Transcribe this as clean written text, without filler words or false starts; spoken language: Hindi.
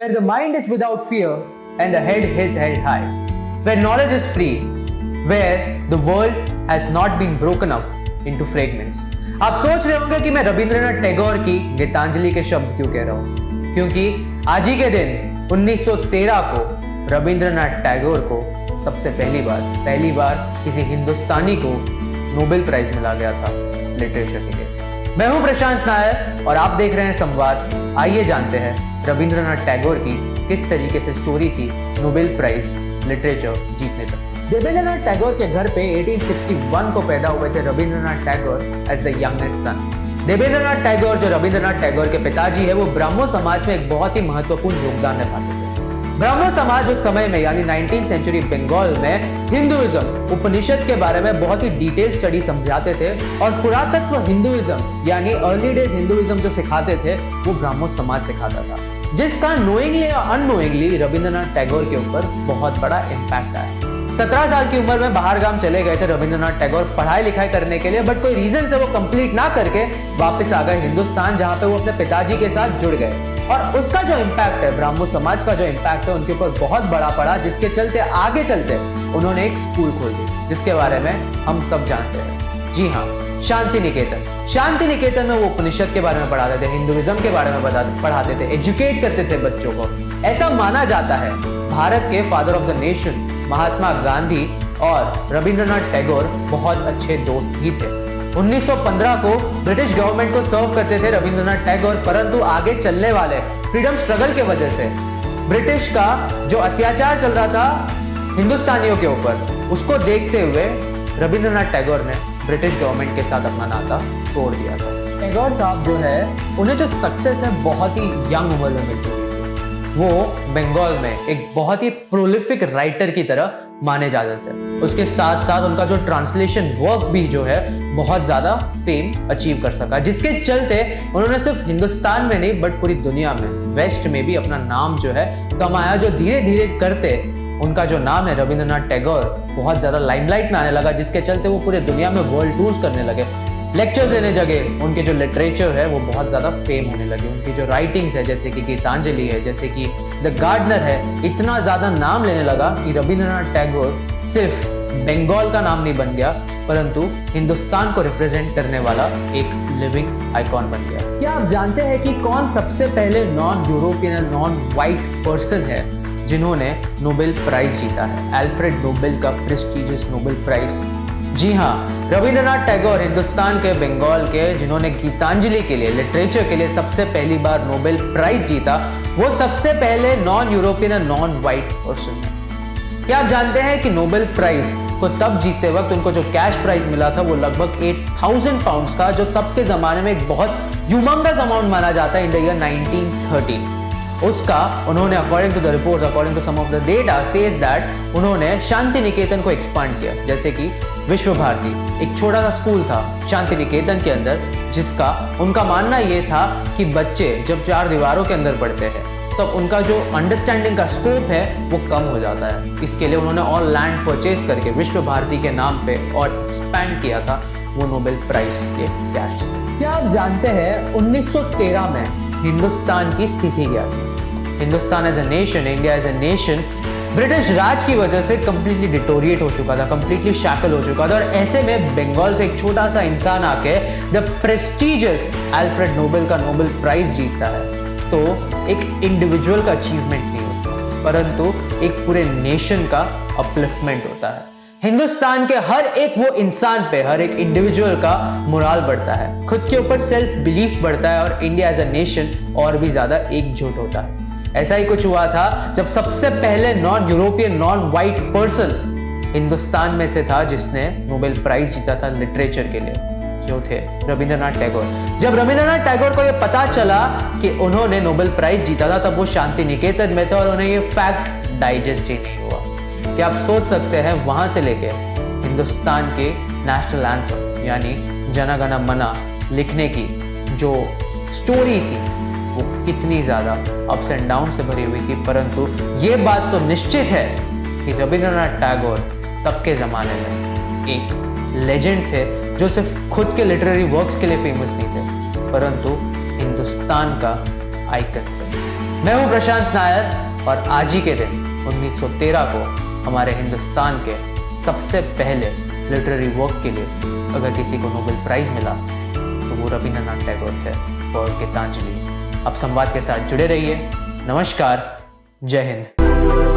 where the mind is without fear and the head is held high, where knowledge is free, where the world has not been broken up into fragments. आप सोच रहे होंगे कि मैं रविंद्रनाथ टैगोर की गीतांजलि के शब्द क्यों कह रहा हूं, क्योंकि आज ही के दिन 1913 को रविंद्रनाथ टैगोर को सबसे पहली बार किसी हिंदुस्तानी को नोबेल प्राइज मिला गया था लिटरेचर के लिए। मैं हूं प्रशांत नायर और आप देख रहे हैं संवाद। आइए जानते हैं रविंद्रनाथ टैगोर की किस तरीके से स्टोरी थी नोबेल प्राइज लिटरेचर जीतने तक। देवेंद्रनाथ टैगोर के घर पे 1861 को पैदा हुए थे Rabindranath Tagore as the youngest son. Debendranath Tagore जो रविंद्रनाथ टैगोर के पिताजी है वो ब्राह्मो समाज में एक बहुत ही महत्वपूर्ण योगदान निभाते थे। ब्राह्मो समाज उस समय में यानी 19th सेंचुरी बंगाल में हिंदुइज्म उपनिषद के बारे में बहुत ही डिटेल स्टडी समझाते थे और पुरातत्व हिंदुइज्म यानी अर्ली डेज हिंदुइज्म जो सिखाते थे वो ब्राह्मो समाज सिखाता था, जिसका नोइंगली या अननोइंगली रविंद्रनाथ टैगोर के ऊपर बहुत बड़ा इम्पैक्ट आया। 17 साल की उम्र में बाहर गांव चले गए थे रविंद्रनाथ टैगोर पढ़ाई लिखाई करने के लिए, बट कोई रीजन से वो कंप्लीट ना करके वापस आ गए हिंदुस्तान, जहां पे वो अपने पिताजी के साथ जुड़ गए। और उसका जो इम्पैक्ट है, ब्राह्मो समाज का जो इम्पैक्ट है उनके ऊपर बहुत बड़ा पड़ा, जिसके चलते आगे चलते उन्होंने एक स्कूल खोल दी जिसके बारे में हम सब जानते हैं। जी हाँ, शांति निकेतन। शांति निकेतन में वो उपनिषद के बारे में पढ़ाते थे, हिंदुइज्म के बारे में पढ़ाते थे, एजुकेट करते थे बच्चों को। ऐसा माना जाता है भारत के father of the nation Mahatma Gandhi और रविंद्रनाथ टैगोर बहुत अच्छे दोस्त भी थे। 1915 को ब्रिटिश गवर्नमेंट को सर्व करते थे रविंद्रनाथ टैगोर, परंतु आगे चलने वाले फ्रीडम स्ट्रगल के वजह से ब्रिटिश का जो अत्याचार चल रहा था हिंदुस्तानियों के ऊपर, उसको देखते हुए रविंद्रनाथ टैगोर ने ब्रिटिश गवर्नमेंट के साथ अपना नाता तोड़ दिया था। टैगोर साहब जो है उन्हें जो सक्सेस है बहुत ही यंग उम्र में मिल चुकी थी। वो बंगाल में एक बहुत ही प्रोलिफिक राइटर की तरह माने जाते थे। उसके साथ साथ उनका जो ट्रांसलेशन वर्क भी जो है बहुत ज्यादा फेम अचीव कर सका, जिसके चलते उन्होंने सिर्फ हिंदुस्तान में नहीं बट पूरी दुनिया में, वेस्ट में भी अपना नाम जो है कमाया। जो धीरे धीरे करते उनका जो नाम है रविंद्रनाथ टैगोर बहुत ज्यादा लाइमलाइट में आने लगा, जिसके चलते वो पूरे दुनिया में वर्ल्ड टूर्स करने लगे, लेक्चर्स देने लगे। उनके जो लिटरेचर है वो बहुत ज्यादा फेम होने लगे। उनकी जो राइटिंग्स है जैसे कि गीतांजलि है, जैसे कि द गार्डनर है, इतना ज्यादा नाम लेने लगा कि रविंद्रनाथ टैगोर सिर्फ बंगाल का नाम नहीं बन गया परंतु हिंदुस्तान को रिप्रेजेंट करने वाला एक लिविंग आइकॉन बन गया। क्या आप जानते हैं कि कौन सबसे पहले non European non white person है जिन्होंने नोबेल प्राइज जीता है? अल्फ्रेड नोबेल का प्रेस्टिजियस नोबेल प्राइज। जी हाँ, रविंद्रनाथ टैगोर हिंदुस्तान के बंगाल के जिन्होंने गीतांजलि के लिए लिटरेचर के लिए सबसे पहली बार नोबेल प्राइज जीता, वो सबसे पहले नॉन यूरोपियन और नॉन वाइट पर्सन है। क्या आप जानते हैं कि नोबेल प्राइज को तब जीतते वक्त उनको जो कैश प्राइज मिला था वो लगभग 8000 पाउंड्स था, जो तब के जमाने में एक बहुत ह्यूमंगस अमाउंट माना जाता है इन द ईयर 1913। उसका उन्होंने according to the report, according to some of the data says that उन्होंने शांति निकेतन को एक्सपांड किया, जैसे कि विश्व भारती एक छोटा सा स्कूल था शांति निकेतन के अंदर, जिसका उनका मानना यह था कि बच्चे जब 4 दीवारों के अंदर पढ़ते हैं तब उनका जो अंडरस्टैंडिंग का स्कोप है वो कम हो जाता है। इसके लिए उन्होंने ऑल लैंड परचेज करके विश्व भारती के नाम पे और एक्सपैंड किया था वो नोबेल प्राइज के कैश से। क्या आप जानते हैं 1913 में हिंदुस्तान की स्थिति क्या थी? Hindustan as a nation, India as a nation British Raj की वजह से कंप्लीटली डिटोरिएट हो चुका था, कंप्लीटली शैकल हो चुका था। और ऐसे में बंगाल से एक छोटा सा इंसान आके द प्रेस्टिजियस अल्फ्रेड नोबेल का नोबेल प्राइज जीतता है, तो एक इंडिविजुअल का अचीवमेंट नहीं होता परंतु एक पूरे नेशन का अपलिफ्टमेंट होता है। हिंदुस्तान के हर एक वो इंसान पे, हर एक इंडिविजुअल का मोराल बढ़ता है, खुद के ऊपर सेल्फ बिलीफ बढ़ता है और इंडिया एज अ नेशन और भी ज्यादा एकजुट होता है। ऐसा ही कुछ हुआ था जब सबसे पहले non European non white person Hindustan में से था जिसने नोबेल प्राइज जीता था लिटरेचर के लिए, जो थे रविंद्रनाथ टैगोर। जब रविंद्रनाथ टैगोर को यह पता चला कि उन्होंने नोबेल प्राइज जीता था तब वो शांति निकेतन में थे और उन्हें ये फैक्ट डाइजेस्ट ही नहीं हुआ। क्या आप सोच सकते हैं वहां से लेके हिंदुस्तान के नेशनल एंथम यानी जन गण मन लिखने की जो स्टोरी थी वो कितनी ज्यादा अप्स एंड डाउन से भरी हुई थी, परंतु ये बात तो निश्चित है कि रविंद्रनाथ टैगोर तब के जमाने में एक लेजेंड थे, जो सिर्फ खुद के लिटरेरी वर्क्स के लिए फेमस नहीं थे परंतु हिंदुस्तान का आइकन थे। मैं हूं प्रशांत नायर और आज ही के दिन 1913 को हमारे हिंदुस्तान के सबसे पहले लिटरेरी वर्क के लिए अगर किसी को नोबेल प्राइज मिला तो वो रविंद्रनाथ टैगोर थे फॉर गीतांजलि। आप संवाद के साथ जुड़े रहिए। नमस्कार, जय हिंद।